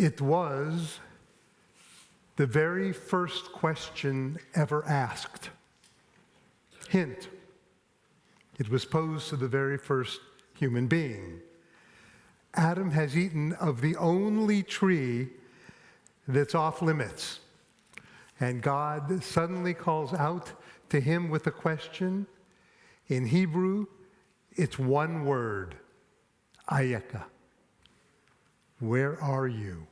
It was the very first question ever asked. Hint, it was posed to the very first human being. Adam has eaten of the only tree that's off limits. And God suddenly calls out to him with a question. In Hebrew, it's one word, ayeka. Where are you?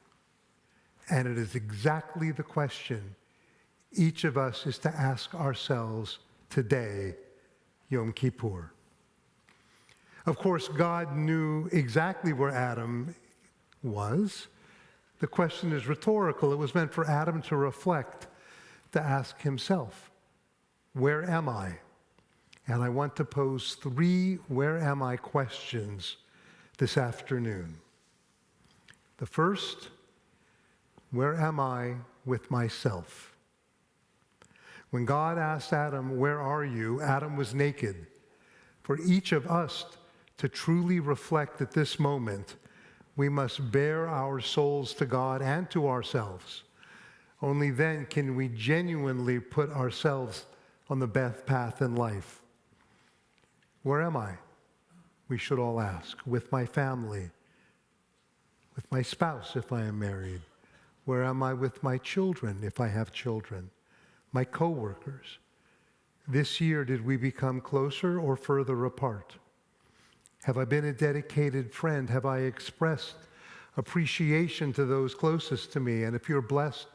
And it is exactly the question each of us is to ask ourselves today, Yom Kippur. Of course, God knew exactly where Adam was. The question is rhetorical. It was meant for Adam to reflect, to ask himself, where am I? And I want to pose 3 where am I questions this afternoon. The first, where am I with myself? When God asked Adam, where are you? Adam was naked. For each of us to truly reflect at this moment, we must bare our souls to God and to ourselves. Only then can we genuinely put ourselves on the best path in life. Where am I? We should all ask. With my family, with my spouse if I am married. Where am I with my children if I have children? My coworkers. This year, did we become closer or further apart? Have I been a dedicated friend? Have I expressed appreciation to those closest to me? And if you're blessed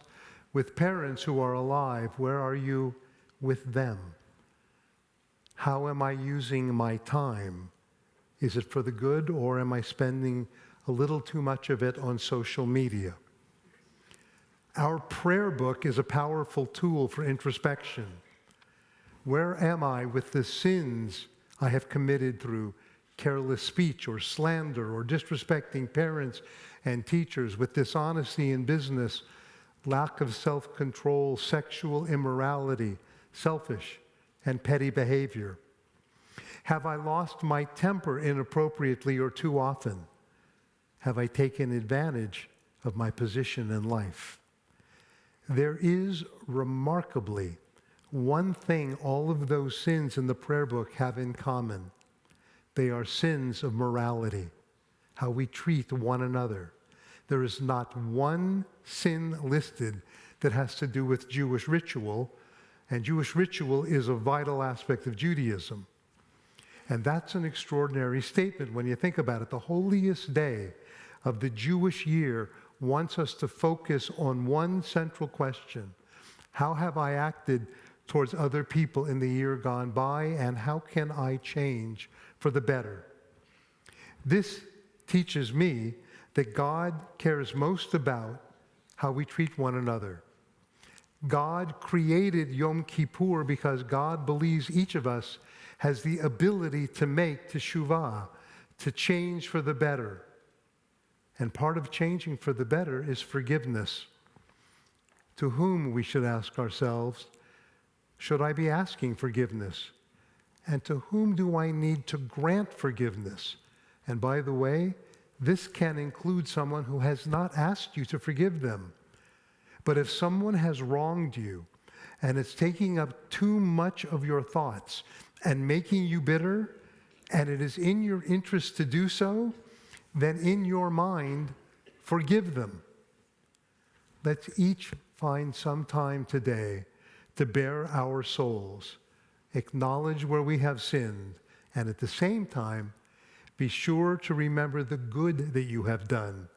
with parents who are alive, where are you with them? How am I using my time? Is it for the good, or am I spending a little too much of it on social media? Our prayer book is a powerful tool for introspection. Where am I with the sins I have committed through careless speech or slander or disrespecting parents and teachers, with dishonesty in business, lack of self-control, sexual immorality, selfish and petty behavior? Have I lost my temper inappropriately or too often? Have I taken advantage of my position in life? There is remarkably one thing all of those sins in the prayer book have in common. They are sins of morality, how we treat one another. There is not one sin listed that has to do with Jewish ritual, and Jewish ritual is a vital aspect of Judaism. And that's an extraordinary statement when you think about it. The holiest day of the Jewish year wants us to focus on one central question. How have I acted towards other people in the year gone by, and how can I change for the better? This teaches me that God cares most about how we treat one another. God created Yom Kippur because God believes each of us has the ability to make teshuvah, to change for the better. And part of changing for the better is forgiveness. To whom, we should ask ourselves, should I be asking forgiveness? And to whom do I need to grant forgiveness? And by the way, this can include someone who has not asked you to forgive them. But if someone has wronged you and it's taking up too much of your thoughts and making you bitter, and it is in your interest to do so, then in your mind, forgive them. Let's each find some time today to bare our souls, acknowledge where we have sinned, and at the same time, be sure to remember the good that you have done.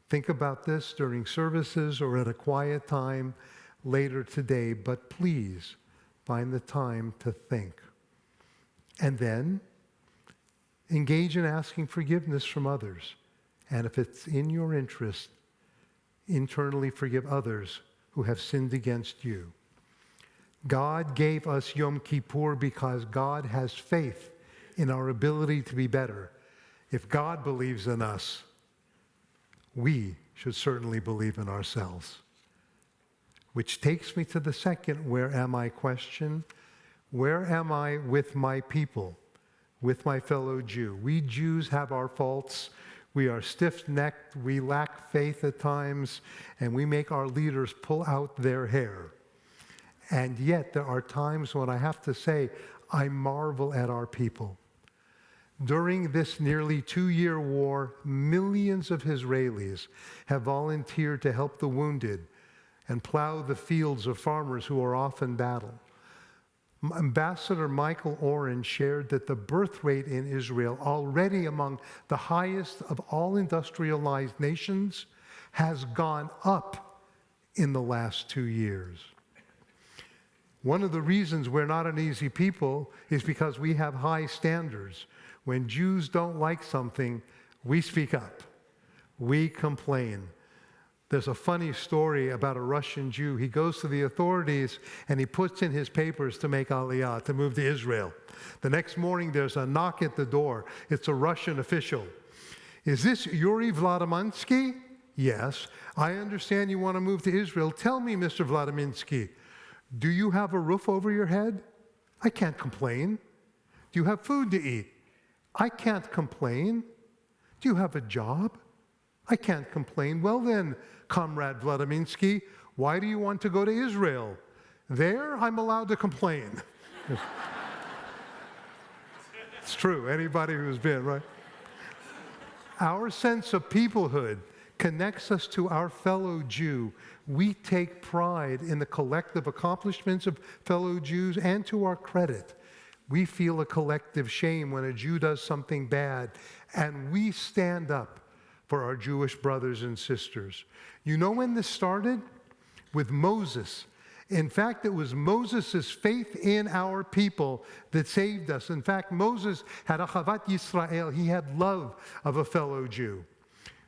Think about this during services or at a quiet time later today, but please find the time to think. And then engage in asking forgiveness from others. And if it's in your interest, internally forgive others who have sinned against you. God gave us Yom Kippur because God has faith in our ability to be better. If God believes in us, we should certainly believe in ourselves. Which takes me to the second where am I question. Where am I with my people, with my fellow Jew? We Jews have our faults. We are stiff-necked, we lack faith at times, and we make our leaders pull out their hair. And yet, there are times when I have to say, I marvel at our people. During this nearly 2-year war, millions of Israelis have volunteered to help the wounded and plow the fields of farmers who are off in battle. Ambassador Michael Oren shared that the birth rate in Israel, already among the highest of all industrialized nations, has gone up in the last 2 years. One of the reasons we're not an easy people is because we have high standards. When Jews don't like something, we speak up. We complain. There's a funny story about a Russian Jew. He goes to the authorities and he puts in his papers to make Aliyah, to move to Israel. The next morning, there's a knock at the door. It's a Russian official. Is this Yuri Vladimirsky? Yes. I understand you want to move to Israel. Tell me, Mr. Vladimirsky, do you have a roof over your head? I can't complain. Do you have food to eat? I can't complain. Do you have a job? I can't complain. Well then, Comrade Vladimirsky, why do you want to go to Israel? There, I'm allowed to complain. It's true, anybody who's been, right? Our sense of peoplehood connects us to our fellow Jew. We take pride in the collective accomplishments of fellow Jews, and to our credit, we feel a collective shame when a Jew does something bad, and we stand up for our Jewish brothers and sisters. You know when this started? With Moses. In fact, it was Moses' faith in our people that saved us. In fact, Moses had achavat Yisrael. He had love of a fellow Jew.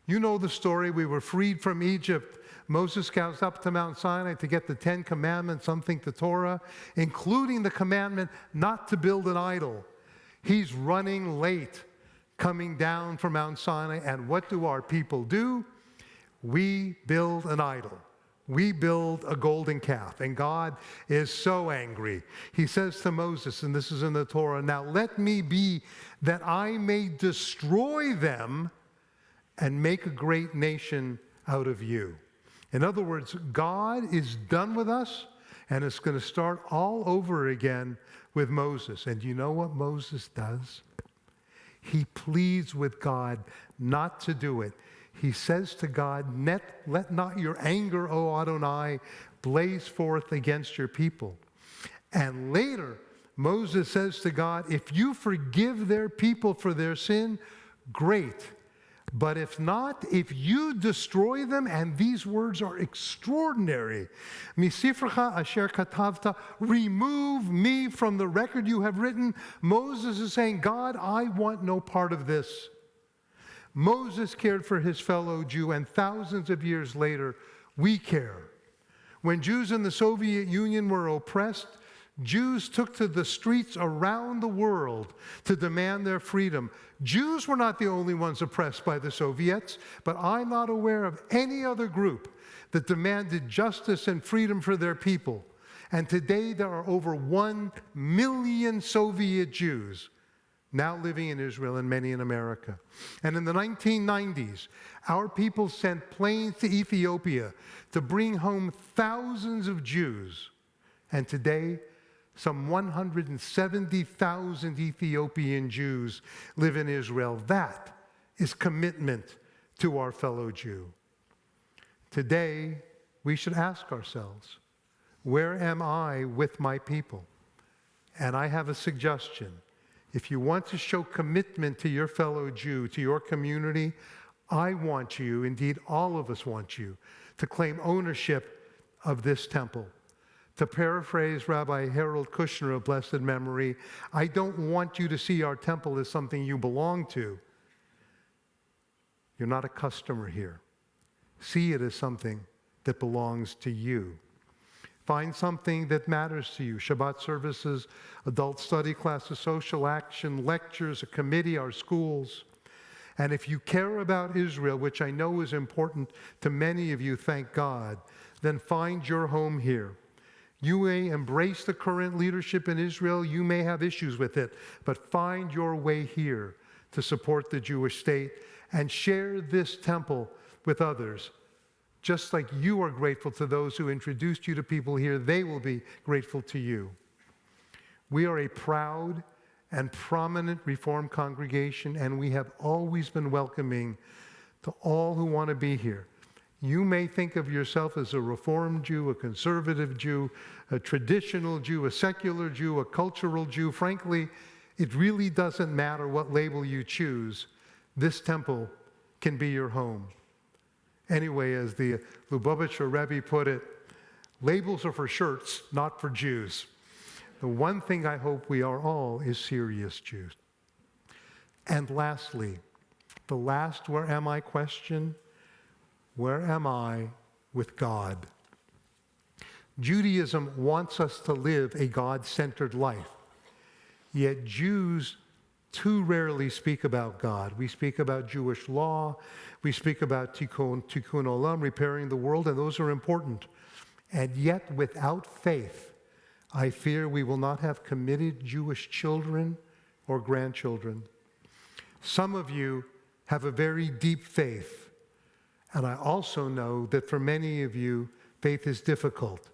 You know the story. We were freed from Egypt. Moses goes up to Mount Sinai to get the 10 Commandments, something to Torah, including the commandment not to build an idol. He's running late, coming down from Mount Sinai, and what do our people do? We build an idol. We build a golden calf, and God is so angry. He says to Moses, and this is in the Torah, now let me be that I may destroy them and make a great nation out of you. In other words, God is done with us, and it's going to start all over again with Moses. And you know what Moses does? He pleads with God not to do it. He says to God, let not your anger, O Adonai, blaze forth against your people. And later, Moses says to God, if you forgive their people for their sin, great. But if not, if you destroy them, and these words are extraordinary, Misifracha asher katavta, remove me from the record you have written. Moses is saying, God, I want no part of this. Moses cared for his fellow Jew, and thousands of years later, we care. When Jews in the Soviet Union were oppressed, Jews took to the streets around the world to demand their freedom. Jews were not the only ones oppressed by the Soviets, but I'm not aware of any other group that demanded justice and freedom for their people. And today there are over 1 million Soviet Jews now living in Israel and many in America. And in the 1990s, our people sent planes to Ethiopia to bring home thousands of Jews. And today, some 170,000 Ethiopian Jews live in Israel. That is commitment to our fellow Jew. Today, we should ask ourselves, where am I with my people? And I have a suggestion. If you want to show commitment to your fellow Jew, to your community, I want you, indeed all of us want you, to claim ownership of this temple. To paraphrase Rabbi Harold Kushner of blessed memory, I don't want you to see our temple as something you belong to. You're not a customer here. See it as something that belongs to you. Find something that matters to you. Shabbat services, adult study classes, social action, lectures, a committee, our schools. And if you care about Israel, which I know is important to many of you, thank God, then find your home here. You may embrace the current leadership in Israel. You may have issues with it, but find your way here to support the Jewish state and share this temple with others. Just like you are grateful to those who introduced you to people here, they will be grateful to you. We are a proud and prominent Reformed congregation, and we have always been welcoming to all who want to be here. You may think of yourself as a Reformed Jew, a conservative Jew, a traditional Jew, a secular Jew, a cultural Jew. Frankly, it really doesn't matter what label you choose. This temple can be your home. Anyway, as the Lubavitcher Rebbe put it, labels are for shirts, not for Jews. The one thing I hope we are all is serious Jews. And lastly, the last where am I question, where am I with God? Judaism wants us to live a God-centered life, yet Jews too rarely speak about God. We speak about Jewish law, we speak about tikkun olam, repairing the world, and those are important. And yet without faith, I fear we will not have committed Jewish children or grandchildren. Some of you have a very deep faith, and I also know that for many of you, faith is difficult.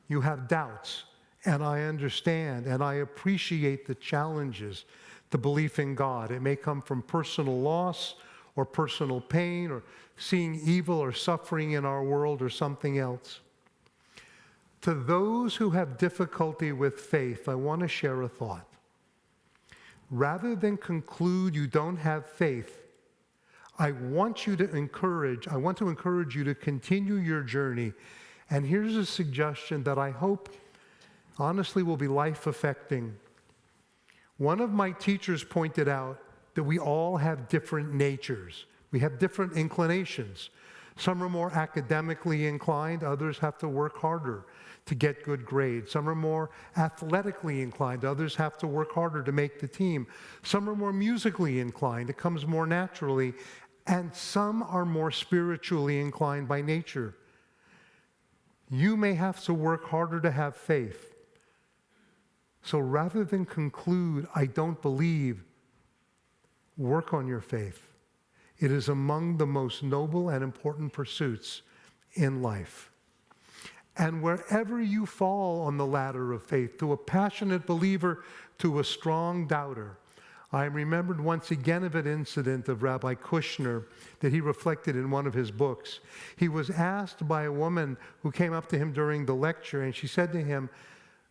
You have doubts, and I understand, and I appreciate the challenges to belief in God. It may come from personal loss or personal pain or seeing evil or suffering in our world or something else. To those who have difficulty with faith, I want to share a thought. Rather than conclude you don't have faith, I want to encourage you to continue your journey. And here's a suggestion that I hope, honestly, will be life-affecting. One of my teachers pointed out that we all have different natures. We have different inclinations. Some are more academically inclined, others have to work harder to get good grades. Some are more athletically inclined, others have to work harder to make the team. Some are more musically inclined, it comes more naturally, and some are more spiritually inclined by nature. You may have to work harder to have faith. So rather than conclude, I don't believe, work on your faith. It is among the most noble and important pursuits in life. And wherever you fall on the ladder of faith, to a passionate believer, to a strong doubter, I am remembered once again of an incident of Rabbi Kushner that he reflected in one of his books. He was asked by a woman who came up to him during the lecture, and she said to him,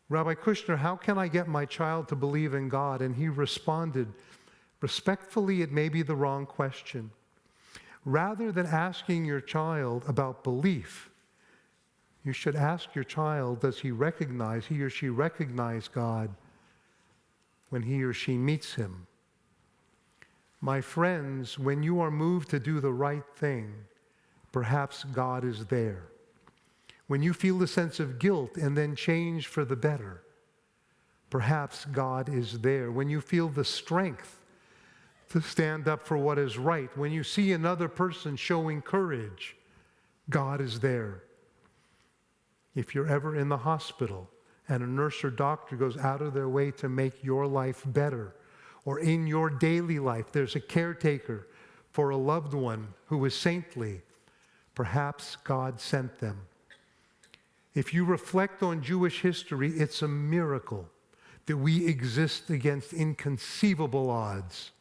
Rabbi Kushner, how can I get my child to believe in God? And he responded, respectfully, it may be the wrong question. Rather than asking your child about belief, you should ask your child, does he or she recognize God when he or she meets him? My friends, when you are moved to do the right thing, perhaps God is there. When you feel a sense of guilt and then change for the better, perhaps God is there. When you feel the strength to stand up for what is right, when you see another person showing courage, God is there. If you're ever in the hospital and a nurse or doctor goes out of their way to make your life better, or in your daily life there's a caretaker for a loved one who is saintly, perhaps God sent them. If you reflect on Jewish history, it's a miracle that we exist against inconceivable odds.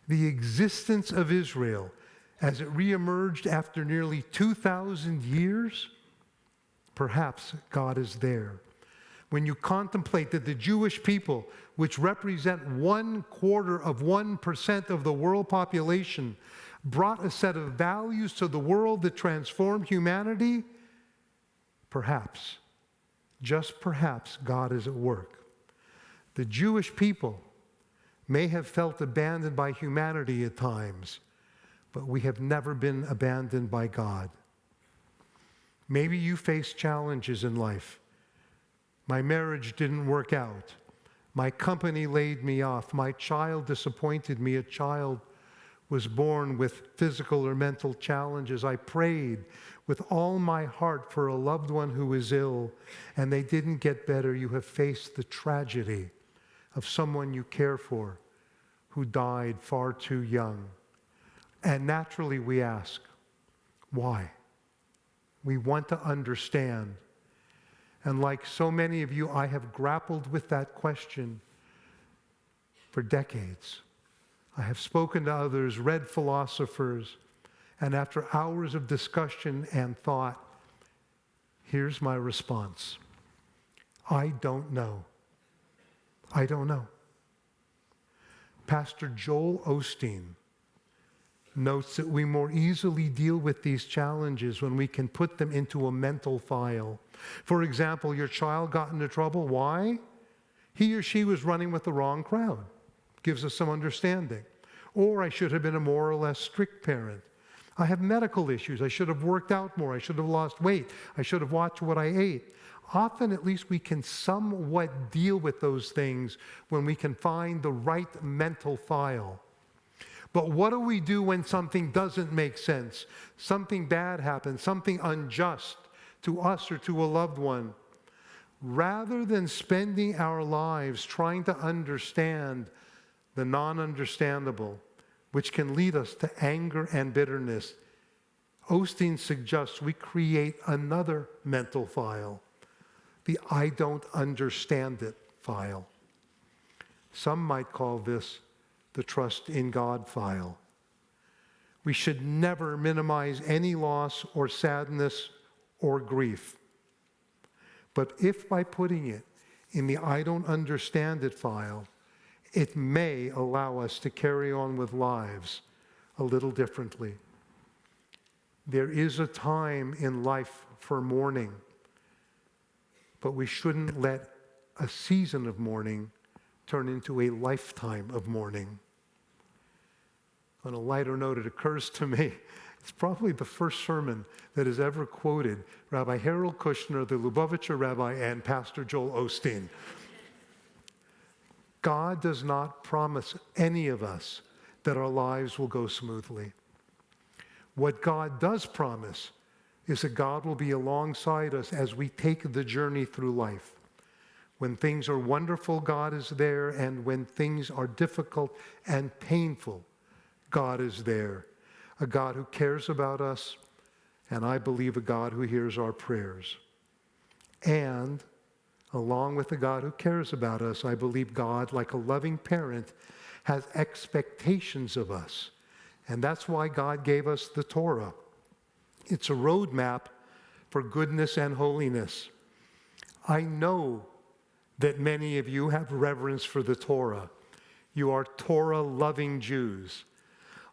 The existence of Israel as it reemerged after nearly 2,000 years, perhaps God is there. When you contemplate that the Jewish people, which represent 1/4% of the world population, brought a set of values to the world that transformed humanity, perhaps, just perhaps, God is at work. The Jewish people may have felt abandoned by humanity at times, but we have never been abandoned by God. Maybe you face challenges in life. My marriage didn't work out. My company laid me off. My child disappointed me. A child was born with physical or mental challenges. I prayed with all my heart for a loved one who was ill, and they didn't get better. You have faced the tragedy of someone you care for who died far too young. And naturally we ask, why? We want to understand. And like so many of you, I have grappled with that question for decades. I have spoken to others, read philosophers, and after hours of discussion and thought, here's my response. I don't know. I don't know. Pastor Joel Osteen notes that we more easily deal with these challenges when we can put them into a mental file. For example, your child got into trouble. Why? He or she was running with the wrong crowd. Gives us some understanding. Or I should have been a more or less strict parent. I have medical issues. I should have worked out more. I should have lost weight. I should have watched what I ate. Often, at least, we can somewhat deal with those things when we can find the right mental file. But what do we do when something doesn't make sense? Something bad happens, something unjust to us or to a loved one. Rather than spending our lives trying to understand the non-understandable, which can lead us to anger and bitterness, Osteen suggests we create another mental file, the I don't understand it file. Some might call this the trust in God file. We should never minimize any loss or sadness or grief. But if by putting it in the I don't understand it file, it may allow us to carry on with lives a little differently. There is a time in life for mourning, but we shouldn't let a season of mourning turn into a lifetime of mourning. On a lighter note, it occurs to me, it's probably the first sermon that has ever quoted Rabbi Harold Kushner, the Lubavitcher rabbi, and Pastor Joel Osteen. God does not promise any of us that our lives will go smoothly. What God does promise is that God will be alongside us as we take the journey through life. When things are wonderful, God is there, and when things are difficult and painful, God is there. A God who cares about us, and I believe a God who hears our prayers. And along with the God who cares about us, I believe God, like a loving parent, has expectations of us. And that's why God gave us the Torah. It's a roadmap for goodness and holiness. I know that many of you have reverence for the Torah. You are Torah-loving Jews.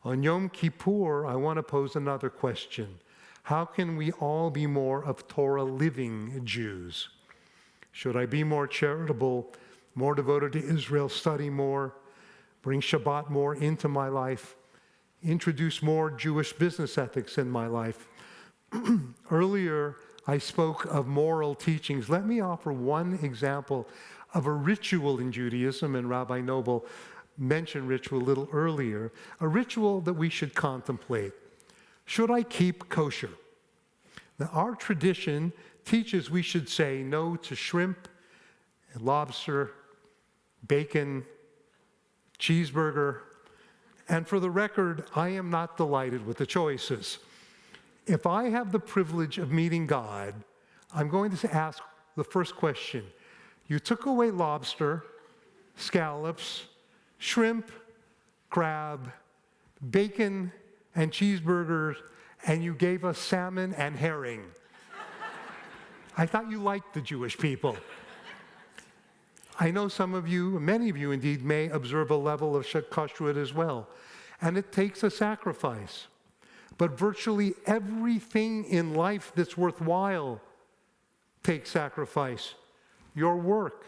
On Yom Kippur, I want to pose another question. How can we all be more of Torah-living Jews? Should I be more charitable, more devoted to Israel, study more, bring Shabbat more into my life, introduce more Jewish business ethics in my life? Earlier, I spoke of moral teachings. Let me offer one example of a ritual in Judaism, and Rabbi Noble mentioned ritual a little earlier, a ritual that we should contemplate. Should I keep kosher? Now, our tradition teaches we should say no to shrimp, lobster, bacon, cheeseburger, and for the record, I am not delighted with the choices. If I have the privilege of meeting God, I'm going to ask the first question. You took away lobster, scallops, shrimp, crab, bacon, and cheeseburgers, and you gave us salmon and herring. I thought you liked the Jewish people. I know some of you, many of you indeed, may observe a level of kashrut as well, and it takes a sacrifice. But virtually everything in life that's worthwhile takes sacrifice. Your work,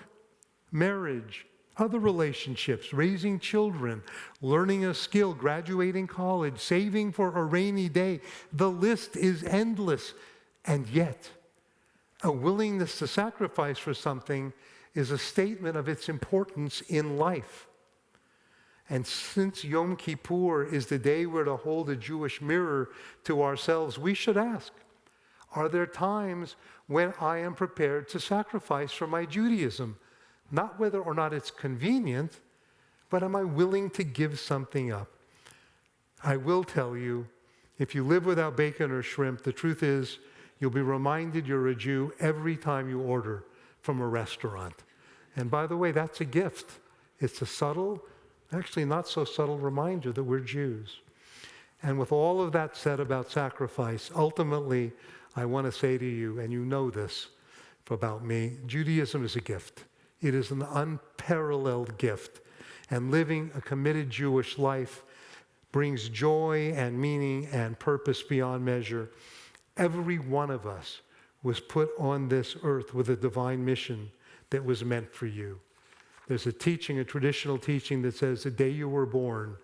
marriage, other relationships, raising children, learning a skill, graduating college, saving for a rainy day. The list is endless. And yet, a willingness to sacrifice for something is a statement of its importance in life. And since Yom Kippur is the day we're to hold a Jewish mirror to ourselves, we should ask, are there times when I am prepared to sacrifice for my Judaism? Not whether or not it's convenient. but am I willing to give something up? I will tell you, if you live without bacon or shrimp, the truth is you'll be reminded you're a Jew every time you order from a restaurant. And by the way, that's a gift. It's a subtle, actually not so subtle reminder that we're Jews. And with all of that said about sacrifice, ultimately, I want to say to you, and you know this about me, Judaism is a gift. It is an unparalleled gift. And living a committed Jewish life brings joy and meaning and purpose beyond measure. Every one of us was put on this earth with a divine mission that was meant for you. There's a teaching, a traditional teaching that says the day you were born,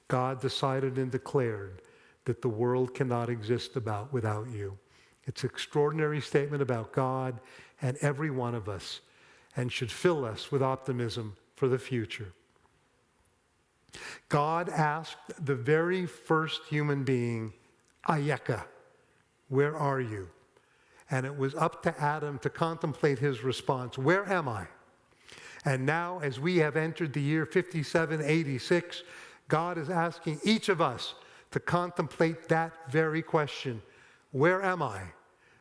God decided and declared that the world cannot exist without you. It's an extraordinary statement about God and every one of us, and should fill us with optimism for the future. God asked the very first human being, Ayeka, where are you? And it was up to Adam to contemplate his response, where am I? And now, as we have entered the year 5786, God is asking each of us to contemplate that very question. Where am I?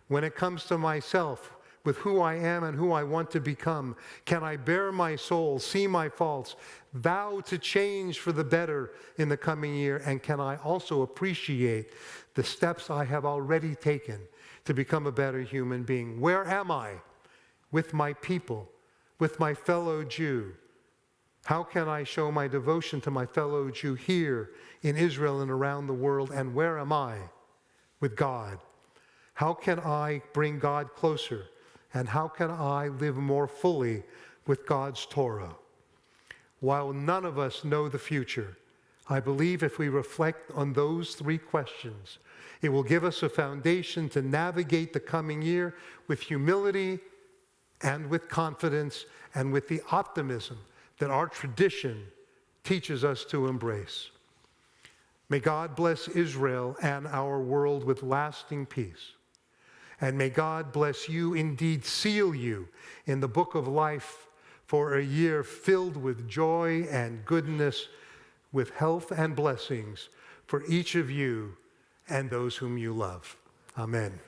When it comes to myself, with who I am and who I want to become, can I bear my soul, see my faults, vow to change for the better in the coming year, and can I also appreciate the steps I have already taken to become a better human being? Where am I with my people, with my fellow Jew? How can I show my devotion to my fellow Jew here in Israel and around the world? And where am I with God? How can I bring God closer? And how can I live more fully with God's Torah? While none of us know the future, I believe if we reflect on those three questions, it will give us a foundation to navigate the coming year with humility and with confidence and with the optimism that our tradition teaches us to embrace. May God bless Israel and our world with lasting peace. And may God bless you, indeed seal you in the book of life for a year filled with joy and goodness, with health and blessings for each of you and those whom you love. Amen.